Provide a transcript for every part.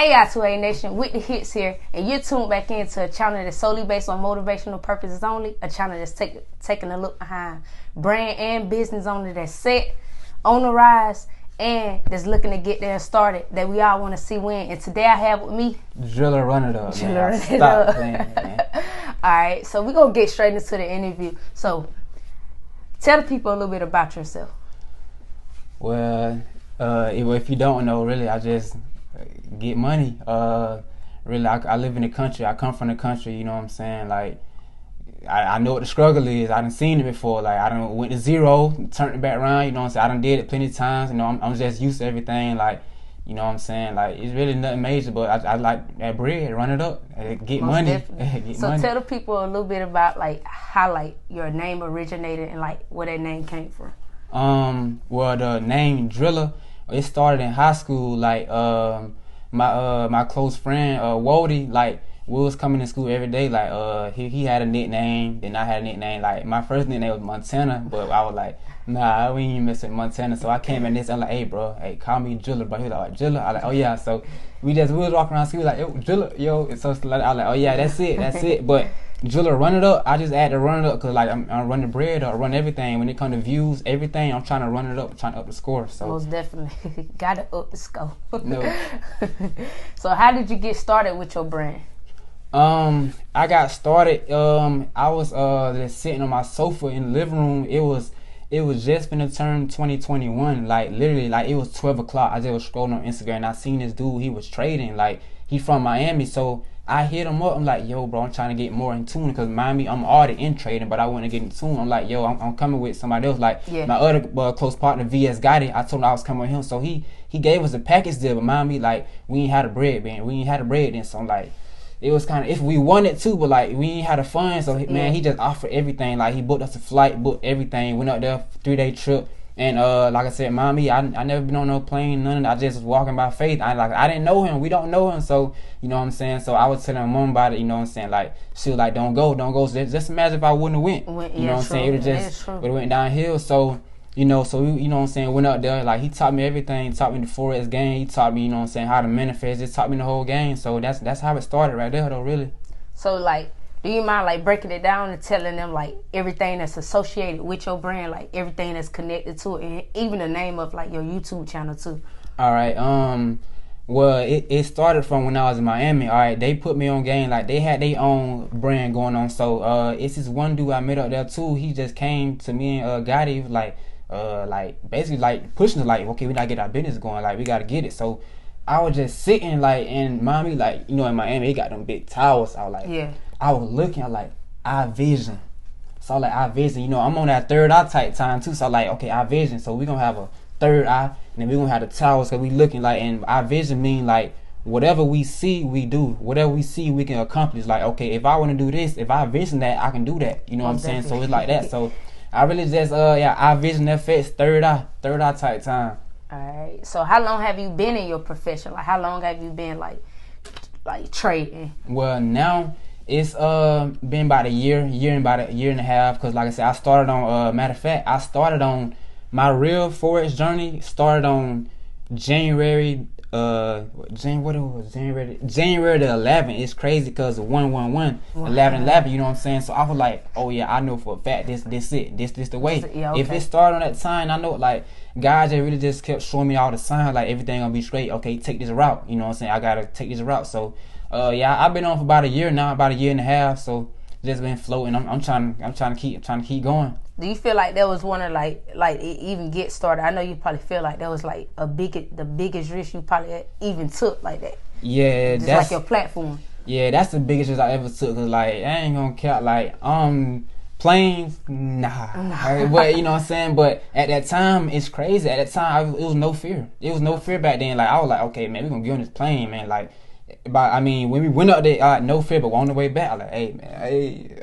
Hey I2A Nation, with the hits here, and you're tuned back into a channel that's solely based on motivational purposes only, a channel that's taking a look behind brand and business owners that's set, on the rise, and that's looking to get there started, that we all want to see win. And today I have with me Drillarunitup. Stop playing, man. Alright, so we're going to get straight into the interview. So, tell the people a little bit about yourself. Well, if you don't know, really, I just get money. Really, I live in the country. I come from the country, you know what I'm saying? Like, I know what the struggle is. I done seen it before. Like, I done went to zero, turned it back around, you know what I'm saying? I done did it plenty of times. You know, I'm just used to everything. Like, you know what I'm saying? Like, it's really nothing major, but I like that bread, run it up, get Most money. Definitely. So money. Tell the people a little bit about, like, how, like, your name originated and, like, where that name came from. Well, the name Driller, it started in high school. Like, my close friend Wody, like, we was coming to school every day. Like, he had a nickname, then I had a nickname. Like, my first nickname was Montana, but I was like, nah, we ain't even mess with Montana. So I came in this, I'm like, hey bro, hey, call me Driller, bro. He was like, Driller. I was like, oh yeah. So we was walking around school like, yo, Driller, yo. And so I was like, oh yeah, that's it. But Driller, run it up. I just had to run it up because, like, I'm running the bread up, run everything. When it comes to views, everything, I'm trying to run it up, trying to up the score. So most definitely, gotta up the score. No. So how did you get started with your brand? I got started. I was just sitting on my sofa in the living room. It was just finna turn 2021. Like, literally, like, it was 12 o'clock. I just was scrolling on Instagram and I seen this dude. He was trading. Like, he from Miami, so I hit him up. I'm like, yo, bro, I'm trying to get more in tune because Miami, I'm already in trading, but I want to get in tune. I'm like, yo, I'm coming with somebody else. Like, my other close partner, VS Gotti, I told him I was coming with him. So he gave us a package deal, but Miami, like, we ain't had a bread, man. We ain't had a bread then. So I'm like, it was kind of, if we wanted to, but, like, we ain't had a fund. So, man, he just offered everything. Like, he booked us a flight, booked everything. Went up there, 3-day trip. And like I said, Miami, I never been on no plane, none of that. I just was walking by faith. I didn't know him. We don't know him. So, you know what I'm saying? So I was telling my mom about it, you know what I'm saying? Like, she was like, don't go. So just imagine if I wouldn't have went. You know what I'm saying? It would have went downhill. So, you know, we, you know what I'm saying, went up there. Like, he taught me everything. He taught me the Forex game. He taught me, you know what I'm saying, how to manifest. Just taught me the whole game. So that's how it started right there, though, really. So, like, do you mind, like, breaking it down and telling them, like, everything that's associated with your brand, like, everything that's connected to it, and even the name of, like, your YouTube channel, too? All right. Well, it started from when I was in Miami. All right, they put me on game. Like, they had their own brand going on. So, it's this one dude I met up there, too. He just came to me and Gotti, like, basically, like, pushing it, like, okay, we gotta get our business going. Like, we gotta get it. So, I was just sitting, like, in Miami, like, you know, in Miami, they got them big towers. I was like, I was looking, I was like, eye vision. So I was like, eye vision, you know, I'm on that third eye type time too. So I was like, okay, eye vision. So we're gonna have a third eye, and then we're gonna have the towers, because we looking like, and eye vision mean like, whatever we see, we do. Whatever we see, we can accomplish. Like, okay, if I wanna do this, if I vision that, I can do that. You know what I'm saying? So it's like that. So I really just, eye vision, that fits third eye type time. Alright, so how long have you been in your profession? Like, how long have you been, like trading? Well, now it's been about a year and a half, because, like I said, I started on, matter of fact, I started on my real Forex journey, started on January the 11th. It's crazy because 111, 11, you know what I'm saying? So I was like, oh yeah, I know for a fact this the way. If it started on that time, I know, like, God just kept showing me all the signs, like, everything gonna be straight. Okay, take this route, you know what I'm saying? I gotta take this route. So I've been on for about a year now, about a year and a half. So just been floating. I'm trying to keep going. Do you feel like that was one of, like it even get started? I know you probably feel like that was, like, the biggest risk you probably even took, like that. Yeah, just that's like your platform. Yeah, that's the biggest risk I ever took. Cause, like, I ain't gonna count, like, planes, nah. But you know what I'm saying. But at that time, it's crazy. At that time, it was no fear. It was no fear back then. Like, I was like, okay, man, we gonna get on this plane, man. Like, but I mean, when we went up there, no fear. But on the way back, I was like, hey, man, hey,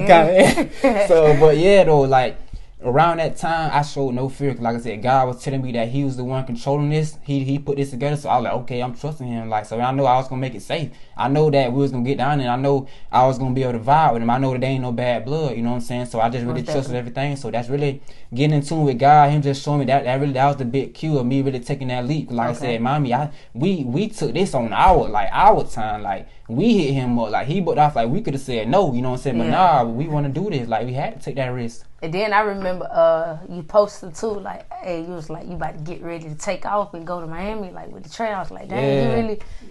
kind of. So, but yeah, though, like, around that time, I showed no fear. Cause like I said, God was telling me that He was the one controlling this. He put this together. So I was like, okay, I'm trusting Him. Like, so I know I was gonna make it safe. I know that we was gonna get down, and I know I was gonna be able to vibe with Him. I know that there ain't no bad blood. You know what I'm saying? So I just really trusted everything. So that's really getting in tune with God. Him just showing me that was the big cue of me really taking that leap. Like I said, mommy, we took this on our time. Like, we hit Him up. Like, He booked off. Like, we could have said no. You know what I'm saying? But nah, we want to do this. Like, we had to take that risk. And then I remember you posted too, like, hey, you was like, you about to get ready to take off and go to Miami, like, with the train. I was like, dang,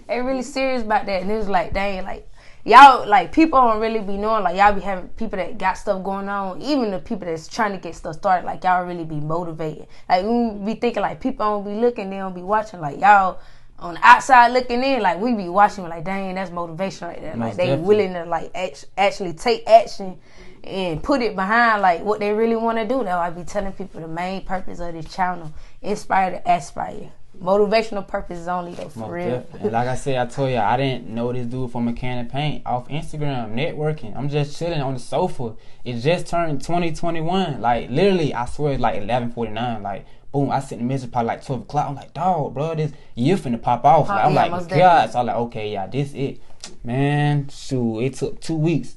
you really serious about that. And it was like, dang, like, y'all, like, people don't really be knowing, like, y'all be having people that got stuff going on, even the people that's trying to get stuff started, like, y'all really be motivated. Like, we be thinking, like, people don't be looking, they don't be watching, like, y'all on the outside looking in, like, we be watching, like, dang, that's motivation right there. Like, they willing to, like, actually take action and put it behind, like, what they really want to do. Though I be telling people the main purpose of this channel, inspire to aspire. Motivational purpose is only though, for real. And like I said, I told you, I didn't know this dude from a can of paint off Instagram, networking. I'm just chilling on the sofa. It just turned 2021. Like, literally, I swear it's like 11:49. Like, boom, I sent the message probably like 12 o'clock. I'm like, dog, bro, this year finna pop off. Like, I'm like, God. So I'm like, okay, yeah, this it. Man, shoot, it took 2 weeks.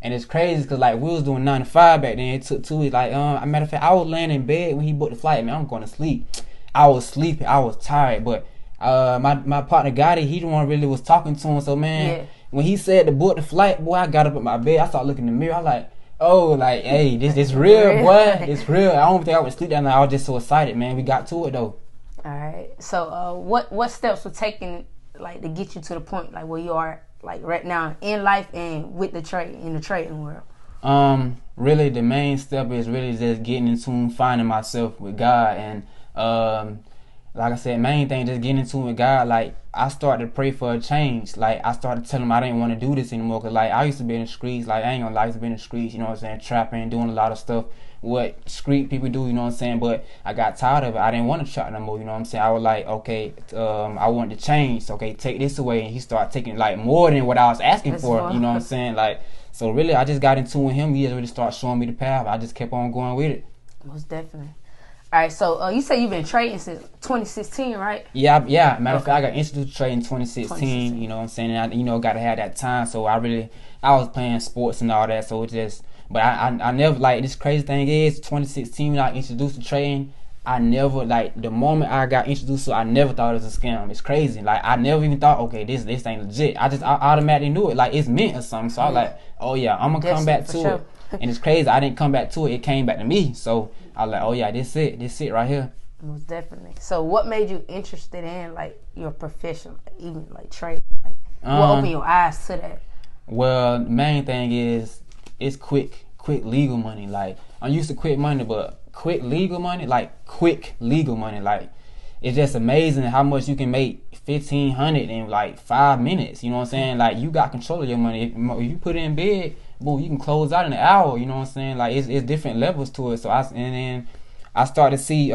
And it's crazy because, like, we was doing 9 to 5 back then. It took 2 weeks. Like, matter of fact, I was laying in bed when he booked the flight. Man, I'm going to sleep. I was sleeping. I was tired. But my partner, Gotti, he the one really was talking to him. So, man, when he said to book the flight, boy, I got up at my bed. I started looking in the mirror. I was like, oh, like, hey, this real, boy. It's real. I don't think I would sleep that night. I was just so excited, man. We got to it, though. All right. So, what steps were taken, like, to get you to the point, like, where you are, like, right now in life and with the trade, in the trading world? Really, the main step is really just getting in tune, finding myself with God. And like I said, main thing, just getting in tune with God. Like, I started to pray for a change. Like, I started telling him I didn't want to do this anymore. Because, like, I used to be in the streets. Like, I ain't gonna lie, I used to be in the streets, you know what I'm saying, trapping, doing a lot of stuff what street people do, you know what I'm saying. But I got tired of it. I didn't want to trap no more, you know what I'm saying. I was like, okay, I want to change. So, okay, take this away. And he started taking, like, more than what I was asking for, you know what I'm saying. Like, so really, I just got in tune with him. He just really started showing me the path. I just kept on going with it. Most definitely. All right, so you say you've been trading since 2016, right? Yeah. Matter of fact, I got introduced to trading in 2016. You know what I'm saying? And got to have that time. So I was playing sports and all that. So it just, but I never, like, this crazy thing is 2016 when I introduced to trading, I never, like, the moment I got introduced to it, I never thought it was a scam. It's crazy. Like, I never even thought, okay, this ain't legit. I automatically knew it, like, it's meant or something. So I was like, oh yeah, I'm gonna come back to it. And it's crazy, I didn't come back to it. It came back to me. So I was like, oh yeah, this it right here. Most definitely. So what made you interested in, like, your profession, even like trading? Like, what opened your eyes to that? Well, the main thing is it's quick legal money. Like, I'm used to quick money, but quick legal money, like, it's just amazing how much you can make $1,500 in like 5 minutes. You know what I'm saying? Like, you got control of your money. If you put it in bed, boom, you can close out in an hour. You know what I'm saying? Like, it's different levels to it. So then I started to see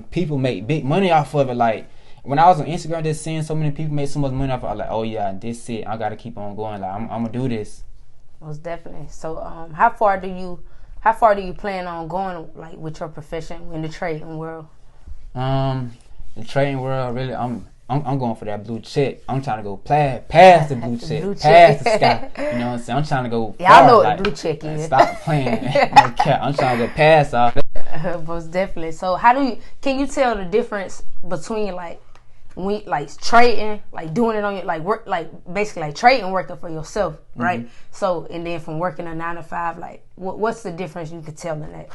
people make big money off of it. Like, when I was on Instagram, just seeing so many people make so much money off of it, I was like, oh yeah, this it. I gotta keep on going. Like, I'm gonna do this. Most definitely. So how far do you plan on going, like, with your profession in the trading world? The trading world, really, I'm going for that blue check. I'm trying to go past the blue check, past the sky. You know what I'm saying? I'm trying to go far. I know what the blue check is. Stop playing. I'm trying to go past all that. Most definitely. So can you tell the difference between, like, when, like, trading, like, doing it on your, like, work, like, basically, like, trading, working for yourself, right? Mm-hmm. So, and then from working a 9 to 5, like, what's the difference you could tell in that?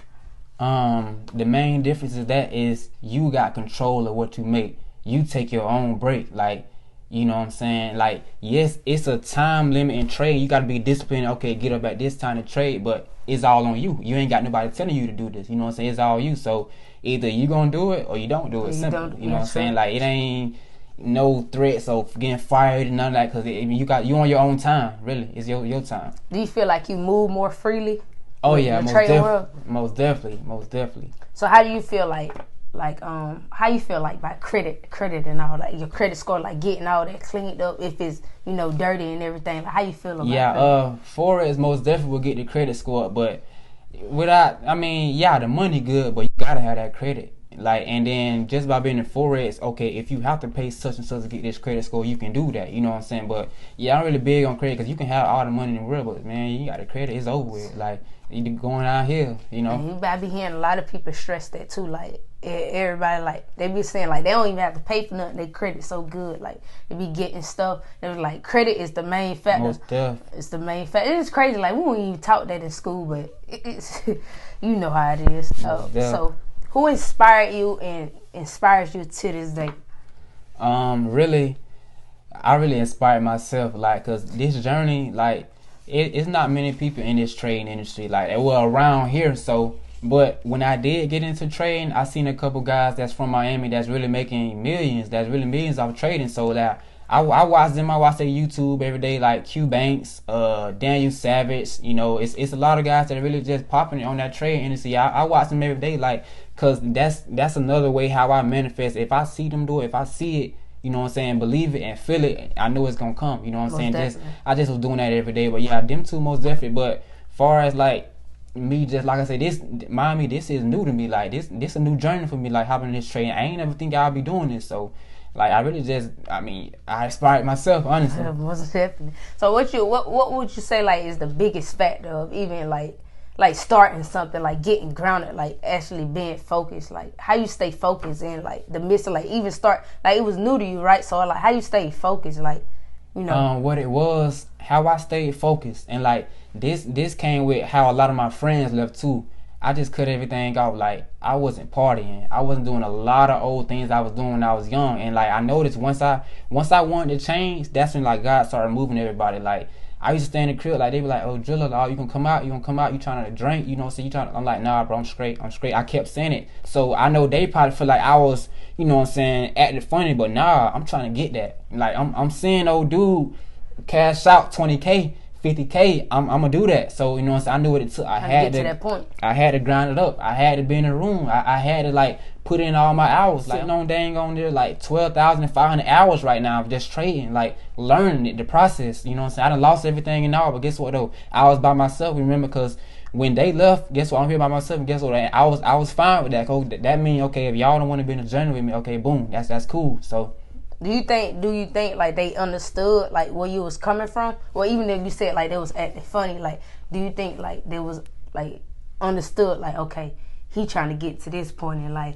The main difference is you got control of what you make. You take your own break. Like, you know what I'm saying? Like, yes, it's a time limit in trade. You got to be disciplined. Okay, get up at this time to trade, but it's all on you. You ain't got nobody telling you to do this. You know what I'm saying? It's all you. So either you gonna do it or you don't do it. Simple. You know what I'm saying? Like, it ain't no threats of getting fired and none of that, because you on your own time. Really, it's your time. Do you feel like you move more freely? Oh yeah, most definitely. So how do you feel like how you feel like by credit and all that, your credit score, like, getting all that cleaned up if it's, dirty and everything? Like, how you feel about that? Forex most definitely will get the credit score, but the money good, but you gotta have that credit. Like, and then just by being in Forex, okay, if you have to pay such and such to get this credit score, you can do that. You know what I'm saying? But yeah, I'm really big on credit because you can have all the money in the world, but man, you got the credit, it's over with. Like, you going out here, you know. And you better be hearing a lot of people stress that too. Like, everybody, like, they be saying, like, they don't even have to pay for nothing. They credit so good. Like, they be getting stuff. They was like, credit is the main factor. Most def. It's the main factor. It's crazy. Like, we won't even talk that in school, but it's you know how it is. So, who inspired you and inspires you to this day? Really, I really inspired myself. Like, cause this journey, like, it's not many people in this trading industry. Like, they were around here, so. But when I did get into trading, I seen a couple guys that's from Miami that's really making millions. That's really millions off trading. So that I watch them. I watch their YouTube every day, like Q Banks, Daniel Savage. You know, it's a lot of guys that are really just popping on that trading industry. I watch them every day, like, cause that's another way how I manifest. If I see them do it, if I see it, you know what I'm saying, believe it and feel it, I know it's gonna come. You know what I'm saying? I just was doing that every day. But yeah, them two most definitely. But far as like me, just like I said, this Miami, this is new to me. Like this a new journey for me. Like hopping in this train, I ain't never think I'll be doing this. So, like, I really just, I inspired myself, honestly. Most definitely. So what would you say, like, is the biggest factor of even like starting something, like getting grounded, like actually being focused, like how you stay focused in like the midst of like even start, like it was new to you, right? So like how you stay focused, like, you know. What it was, how I stayed focused, and like this came with how a lot of my friends left too. I just cut everything off. Like, I wasn't partying. I wasn't doing a lot of old things I was doing when I was young. And like I noticed once I wanted to change, that's when like God started moving everybody. Like, I used to stay in the crib, like they be like, "Oh, Driller, oh, you gonna come out? You trying to drink? You know, so you trying?" I'm like, "Nah, bro, I'm straight. I kept saying it. So I know they probably feel like I was, you know what I'm saying, acting funny, but nah, I'm trying to get that. Like, I'm seeing old dude cash out 20K, 50K. I'm gonna do that. So you know what I'm saying, I knew what it took. I had to that point. I had to grind it up. I had to be in the room. I had to like put in all my hours. Like, no dang on there, like 12,500 hours right now of just trading, like learning it, the process. You know what I'm saying? I done lost everything and all, but guess what though? I was by myself. Remember, because when they left, guess what? I'm here by myself. And guess what? I was fine with that. That means, okay, if y'all don't want to be in a journey with me, okay, boom, that's cool. So. Do you think like they understood like where you was coming from? Well, even if you said like they was acting funny, like do you think like they was like understood like, okay, he trying to get to this point in life,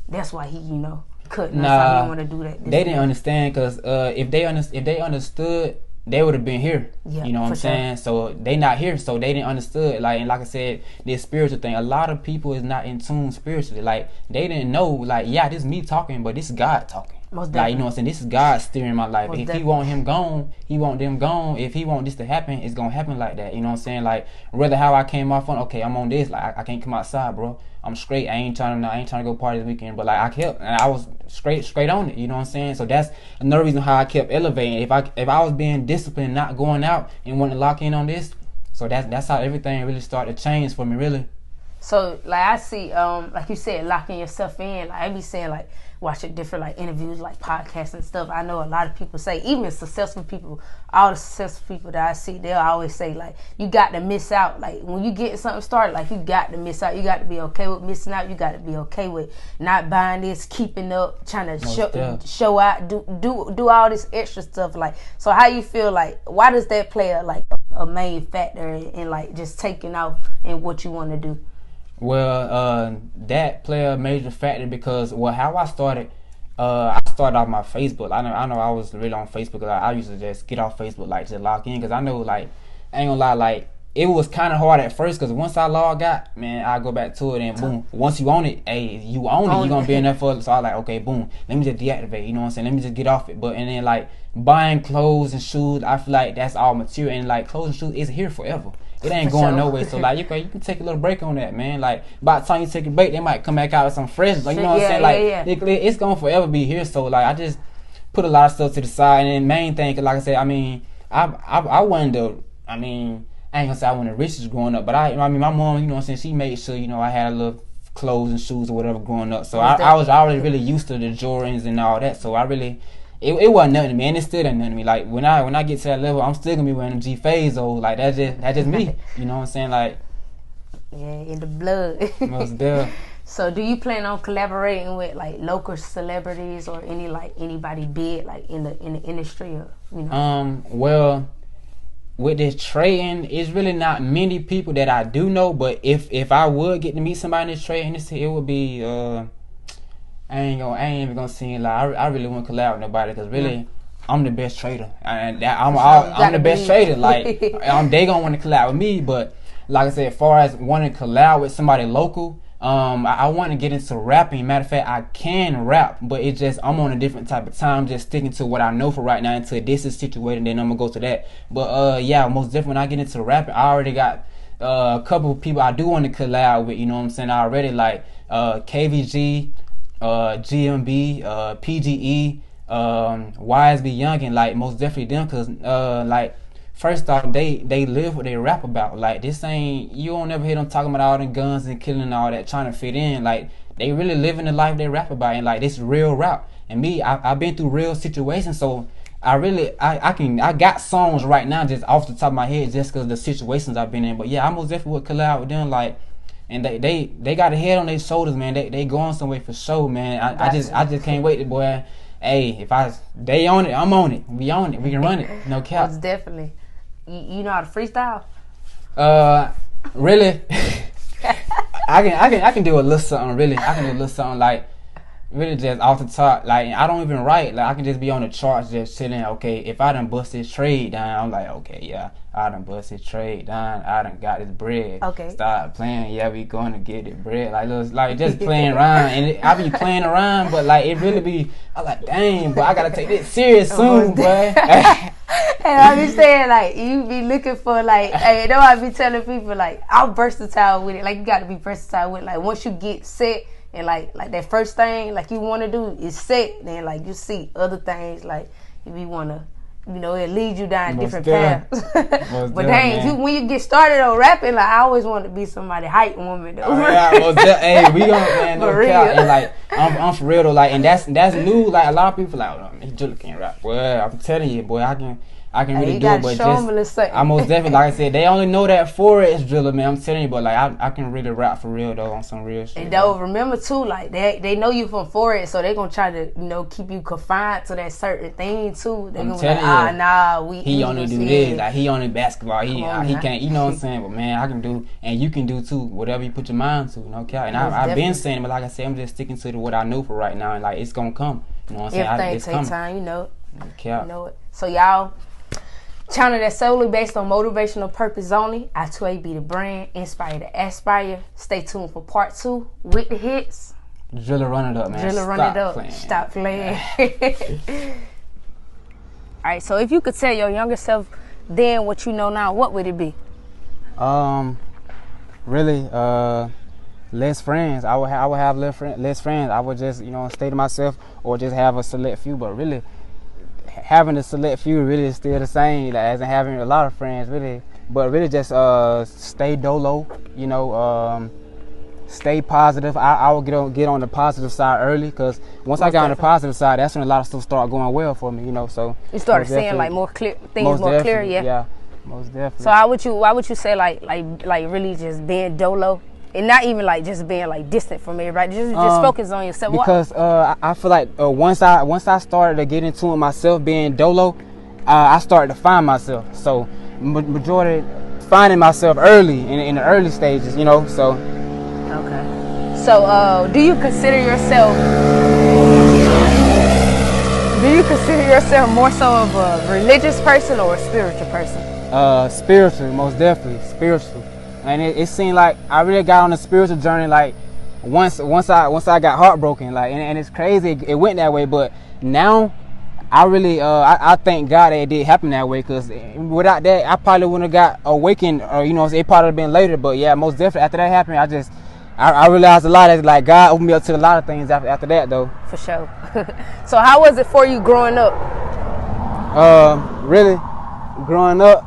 that's why he, you know, couldn't. Nah, he didn't want to do that. They didn't understand, because if they understood, they would have been here. Yeah, you know what I'm saying? So they not here, so they didn't understood. Like, and like I said, this spiritual thing, a lot of people is not in tune spiritually. Like, they didn't know, like, yeah, this is me talking, but this is God talking. Most like, you know what I'm saying? This is God steering my life. Most if definitely. He want him gone, he want them gone. If he want this to happen, it's gonna happen like that. You know what I'm saying? Like, rather how I came off on, okay, I'm on this, like I can't come outside, bro. I'm straight. I ain't trying to go party this weekend. But like, I kept, and I was straight on it. You know what I'm saying? So that's another reason how I kept elevating. If I was being disciplined, not going out and wanting to lock in on this, so that's how everything really started to change for me, really. So like I see, like you said, locking yourself in. Like I be saying, like watching different like interviews, like podcasts and stuff. I know a lot of people say, even successful people, all the successful people that I see, they'll always say like, you got to miss out. Like when you get something started, like you got to miss out. You got to be okay with missing out. You got to be okay with not buying this, keeping up, trying to show out, do all this extra stuff. Like, so how you feel like? Why does that play a main factor in like just taking off in what you want to do? Well, that play a major factor because, well, how I started off my Facebook. I know I was really on Facebook. Like, I used to just get off Facebook, like, just log in, because I know, like, I ain't gonna lie, like, it was kind of hard at first, because once I log out, man, I go back to it, and boom, once you own it, hey, you own it, you're gonna be in there for. So I like, okay, boom, let me just deactivate, you know what I'm saying, let me just get off it. But and then like buying clothes and shoes, I feel like that's all material, and like clothes and shoes is here forever. It ain't going nowhere. So like you can take a little break on that, man. Like by the time you take a break, they might come back out with some fresh. Like, you know what I'm saying? Like it's gonna forever be here. So like I just put a lot of stuff to the side. And then main thing, cause like I said, I mean, I wasn't the, I mean, I ain't gonna say I wasn't the richest growing up, but I mean my mom, you know what I'm saying, she made sure, you know, I had a little clothes and shoes or whatever growing up. So I was already really used to the Jordans and all that. So I really. It wasn't nothing to me, and it still ain't nothing to me. Like when I get to that level, I'm still gonna be wearing them G Phase, though. Like that's just me. You know what I'm saying? Like, Yeah, in the blood. Most definitely. So, do you plan on collaborating with like local celebrities or anybody big like in the industry or Well, with this trading, it's really not many people that I do know. But if I would get to meet somebody in this trade industry, it would be I ain't even gonna sing like I really want to collab with nobody because really I'm the best trader and I'm the best trader. Like they gonna want to collab with me, but like I said, as far as wanting to collab with somebody local. I want to get into rapping. Matter of fact, I can rap, but it's just I'm on a different type of time. Just sticking to what I know for right now until this is situated, then I'm gonna go to that. But yeah, most definitely when I get into rapping, I already got a couple of people I do want to collab with. You know what I'm saying? I already like KVG, GMB, PGE, YSB Youngin, like most definitely them, cause like. First off, they live what they rap about. Like this ain't you don't ever hear them talking about all them guns and killing and all that, trying to fit in. Like they really living the life they rap about, and like this real rap. And me, I've been through real situations, so I got songs right now just off the top of my head just because of the situations I've been in. But yeah, I most definitely would collab with them. Like, and they got a head on their shoulders, man. They going somewhere for sure, man. I just can't wait, boy. Hey, they on it, I'm on it. We on it. We can run it. No cap. Most definitely. You know how to freestyle? Really? I can do a little something. Really, I can do a little something like really just off the top. Like I don't even write. Like I can just be on the charts, just chilling. Okay, if I done bust this trade down, I'm like, okay, yeah, I done bust this trade down. I done got this bread. Okay. Start playing. Yeah, we going to get it bread. Like just playing around, and I be playing around, but like it really be. I'm like, dang, but I gotta take this serious soon, boy. And I be saying, like, you be looking for, like, hey, know I be telling people, like, I'm versatile with it. Like, you got to be versatile with it. Like, once you get set and, like that first thing, like, you want to do is set, then, like, you see other things, like, if you want to, it leads you down different paths. But dang, when you get started on rapping, like, I always want to be somebody hype woman, though. Hey, we gonna, man, no cap. And, like, I'm for real, though, like, and that's new. Like, a lot of people, like, oh, Jilla can't rap. Well, I'm telling you, boy, I can really do it, but just I most definitely, like I said, they only know that for it is Driller, man. I'm telling you, but like I can really rap for real though on some real shit. And though remember too, like they know you from for it, so they gonna try to keep you confined to that certain thing too. They gonna be like, he only do this, like he only basketball, he can't, you know what I'm saying? But man, I can do, and you can do too, whatever you put your mind to, no cap. And I've been saying it, but like I said, I'm just sticking to what I know for right now, and like it's gonna come. You know what I'm saying? Everything takes time, you know. Yeah. You know it. So y'all. Channel that's solely based on motivational purpose only. I2A be the brand, inspire to aspire. Stay tuned for part 2 with the hits. Drillarunitup, man. Drillarunitup. Stop playing. All right, so if you could tell your younger self then what you know now, what would it be? Really, less friends. I would have less friends. I would just, stay to myself or just have a select few, but really, having a select few really is still the same as in having a lot of friends, really. But really just stay dolo, stay positive. I will get on the positive side early, because once I got on the positive side, that's when a lot of stuff started going well for me, So you started seeing like more clear things, more clear, yeah. Yeah, most definitely. So why would you say like really just being dolo? And not even like just being like distant from everybody, just focus on yourself. Because I feel like once I started to get into it myself, being dolo, I started to find myself. So majority finding myself early in the early stages, So okay. So do you consider yourself more so of a religious person or a spiritual person? Spiritual, most definitely spiritual. And it seemed like I really got on a spiritual journey like once I got heartbroken, like and it's crazy it went that way, but now I really I thank God that it did happen that way, because without that I probably wouldn't have got awakened, or it probably have been later. But yeah, most definitely after that happened, I realized a lot of, like, God opened me up to a lot of things after that though. For sure. So how was it for you growing up? Really growing up,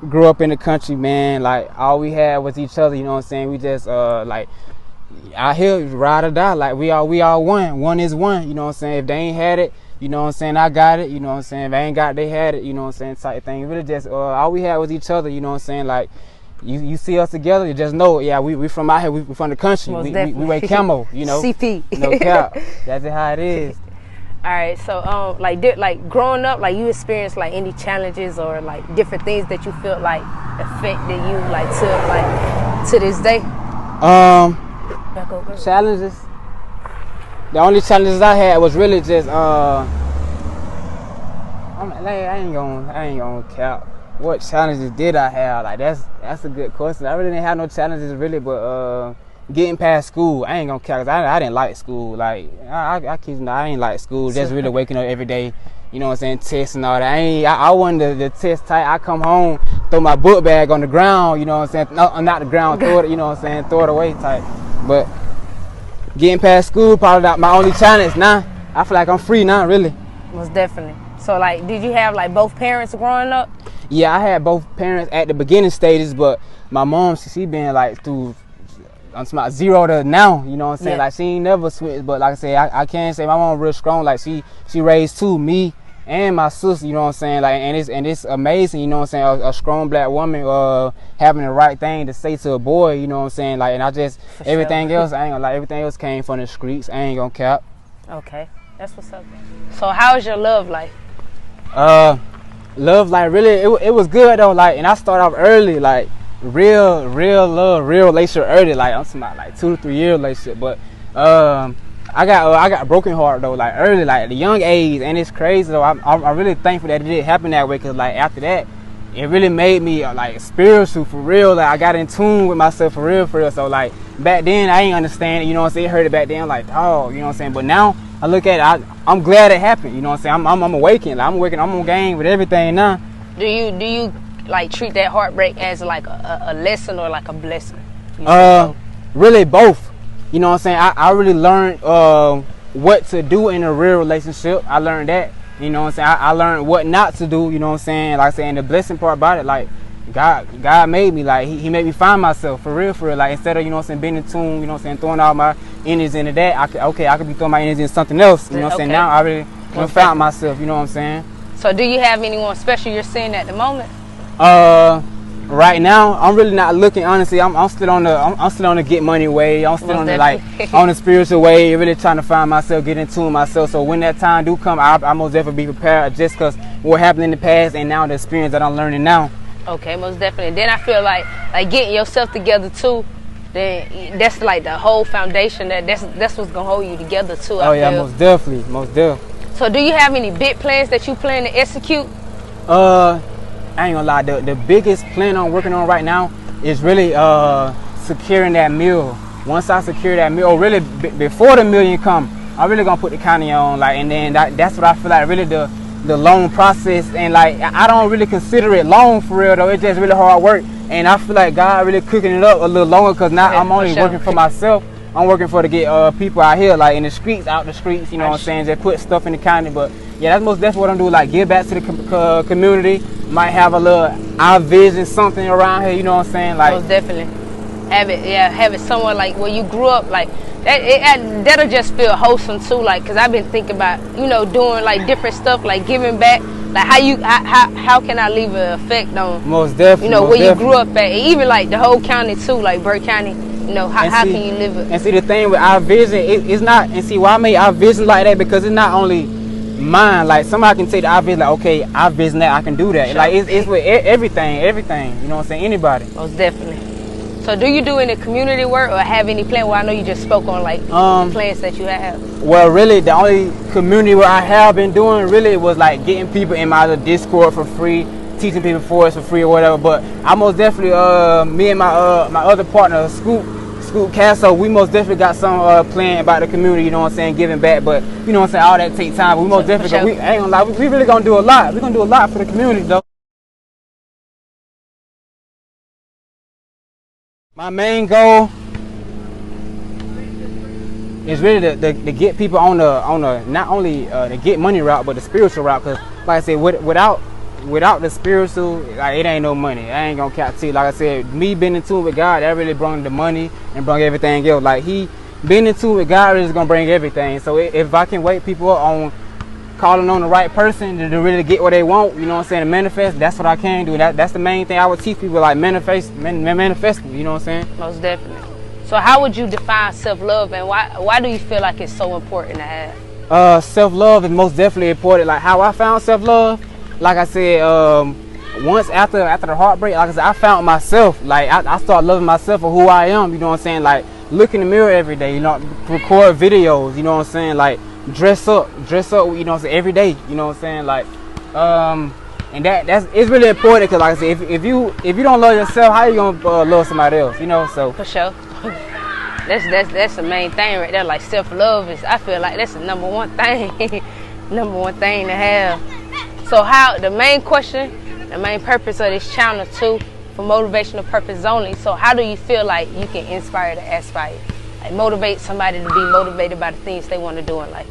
grew up in the country, man. Like all we had was each other, you know what I'm saying? We just like out here ride or die. Like we all one. One is one, you know what I'm saying? If they ain't had it, you know what I'm saying, I got it, you know what I'm saying? If they ain't got it, they had it, you know what I'm saying, type thing. Really just all we had was each other, you know what I'm saying? Like you see us together, you just know, yeah, we from out here, we from the country. Most We definitely. wear camo, you know. CP. No cap. That's how it is. All right, so like growing up, like you experienced like any challenges or like different things that you felt like affected you like to this day. Challenges. The only challenges I had was really just I ain't gonna cap. What challenges did I have? Like that's a good question. I really didn't have no challenges really, but getting past school, I ain't gonna care, cause I didn't like school. Like I ain't like school. Just really waking up every day, you know what I'm saying, tests and all that. I wasn't the test type. I come home, throw my book bag on the ground, you know what I'm saying. No, not the ground, throw it, you know what I'm saying, throw it away type. But getting past school, probably not my only challenge now. I feel like I'm free now, really. Most definitely. So like, did you have like both parents growing up? Yeah, I had both parents at the beginning stages, but my mom, she been like through. I'm about 0 to now, you know what I'm saying? Yeah. Like she ain't never switched, but like I say, I can't say my mom real strong. Like she raised two, me and my sister, you know what I'm saying? Like and it's amazing, you know what I'm saying? A strong black woman having the right thing to say to a boy, you know what I'm saying? Like, and I just everything else, I ain't gonna lie, everything else came from the streets. I ain't gonna cap. Okay, that's what's up. So how's your love life? Love life really it was good though. Like, and I started off early, like. Real love, real relationship early, like I'm talking about like 2 to 3 year relationship. But I got a broken heart though, like early, like at a young age, and it's crazy though. I'm really thankful that it didn't happen that way, cause like after that, it really made me like spiritual for real. Like I got in tune with myself for real. So like back then I ain't understand it, you know what I'm saying. I heard it back then, like oh, you know what I'm saying. But now I look at it, I'm glad it happened, you know what I'm saying. I'm awakened, like, I'm on game with everything now. Do you like treat that heartbreak as like a lesson or like a blessing? Really both. You know what I'm saying? I really learned what to do in a real relationship. I learned that. You know what I'm saying? I learned what not to do, you know what I'm saying? Like I said, and the blessing part about it, like God made me, like he made me find myself for real. Like instead of, you know what I'm saying, being in tune, you know what I'm saying, throwing all my energy into that, I could be throwing my energy in something else. You know what I'm saying? Now I really found myself, you know what I'm saying? So do you have anyone special you're seeing at the moment? Right now I'm really not looking, honestly. I'm still on the get money way. I'm still on the like on the spiritual way, really trying to find myself, get in tune with myself. So when that time do come, I most definitely be prepared, just because what happened in the past and now the experience that I'm learning now. Okay, most definitely. Then I feel like getting yourself together too, then that's like the whole foundation, that's what's gonna hold you together too. Oh yeah, most definitely. So do you have any big plans that you plan to execute? I ain't gonna lie, the biggest plan I'm working on right now is really securing that meal. Once I secure that meal, or really before the million come, I'm really gonna put the county on, like, and then that's what I feel like really the long process. And like I don't really consider it long for real though. It's just really hard work, and I feel like God really cooking it up a little longer, because now I'm only working for myself. I'm working for to get people out here, like in the streets, you know what I'm saying, just put stuff in the county. But yeah, that's what I'm doing, like give back to the community. Might have a little eye vision, something around here, you know what I'm saying? Like most definitely. Have it somewhere like where you grew up, like that'll just feel wholesome too, like, because I've been thinking about, you know, doing like different stuff, like giving back, like how can I leave an effect on most definitely, you know, where you grew up at, and even like the whole county too, like Burke County, you know, how can you live it? And see, the thing with our vision, it's not, and see why I made our vision like that, because it's not only mine. Like somebody can take the our vision, like okay, our vision that I can do that. Sure. Like it's with everything, you know what I'm saying, anybody. Most definitely. So do you do any community work or have any plan? Well, I know you just spoke on like plans that you have. Well, really the only community work I have been doing really was like getting people in my other Discord for free, teaching people for free or whatever. But I most definitely, me and my other partner, Scoop Castle, we most definitely got some plan about the community, you know what I'm saying, giving back. But you know what I'm saying, all that take time. We most definitely, we ain't gonna lie, we really gonna do a lot. We're gonna do a lot for the community though. My main goal is really to get people on the not only the get money route, but the spiritual route. Cause like I said, without the spiritual, like it ain't no money. I ain't gonna cap to you. Like I said, me being in tune with God, that really brought the money and brought everything else. Like he being in tune with God is gonna bring everything. So if I can wake people up on calling on the right person to really get what they want, you know what I'm saying, to manifest. That's what I can do. That's the main thing I would teach people, like manifesting, you know what I'm saying? Most definitely. So how would you define self-love, and why do you feel like it's so important to have? Self-love is most definitely important. Like how I found self-love, like I said, once after the heartbreak, like I said, I found myself. Like I started loving myself for who I am, you know what I'm saying? Like look in the mirror every day, you know, record videos, you know what I'm saying? Like dress up, you know what I'm saying, every day, you know what I'm saying? Like and it's really important, because like I said, if you don't love yourself, how you gonna love somebody else, you know? So for sure. That's the main thing right there. Like self-love is, I feel like that's the number one thing to have. So how, the main question, the main purpose of this channel too, for motivational purposes only. So how do you feel like you can inspire to aspire? Like motivate somebody to be motivated by the things they want to do in life?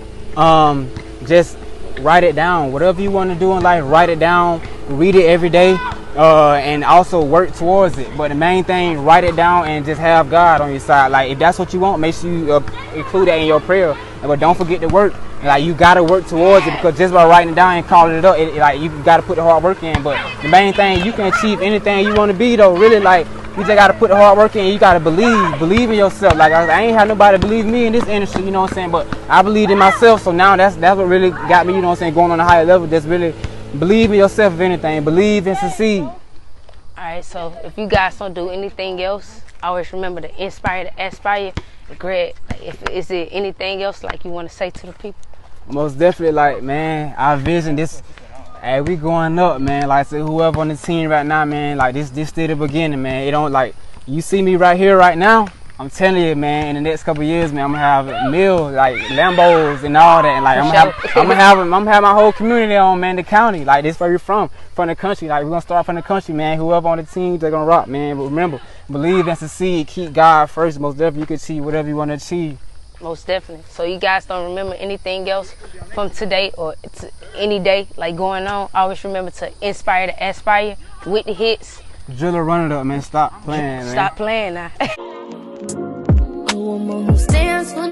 Just write it down. Whatever you want to do in life, write it down, read it every day, and also work towards it. But the main thing, write it down and just have God on your side. Like if that's what you want, make sure you include that in your prayer. But don't forget to work. Like you gotta work towards it, because just by writing it down and calling it up, like you gotta put the hard work in. But the main thing, you can achieve anything you want to be though. Really, like you just gotta put the hard work in. You gotta believe in yourself. Like I ain't had nobody believe me in this industry, you know what I'm saying? But I believed in myself, so now that's what really got me, you know what I'm saying, going on a higher level. Just really believe in yourself, if anything. Believe and succeed. All right, so if you guys don't do anything else, always remember to inspire to aspire. Greg, is there anything else like you want to say to the people? Most definitely, like, man, our vision, this, hey, we going up, man. Like I said, whoever on the team right now, man, like this still the beginning, man. It don't, like, you see me right here, right now, I'm telling you, man, in the next couple of years, man, I'm gonna have meals, like Lambos and all that. And like I'm gonna have my whole community on, man, the county. Like this where you're from the country. Like we're gonna start from the country, man. Whoever on the team, they're gonna rock, man. But remember, believe and succeed, keep God first. Most definitely you can achieve whatever you want to achieve. Most definitely. So you guys don't remember anything else from today or any day like going on, always remember to inspire to aspire with the hits. Drillarunitup, man. Stop playing, man. Stop playing now.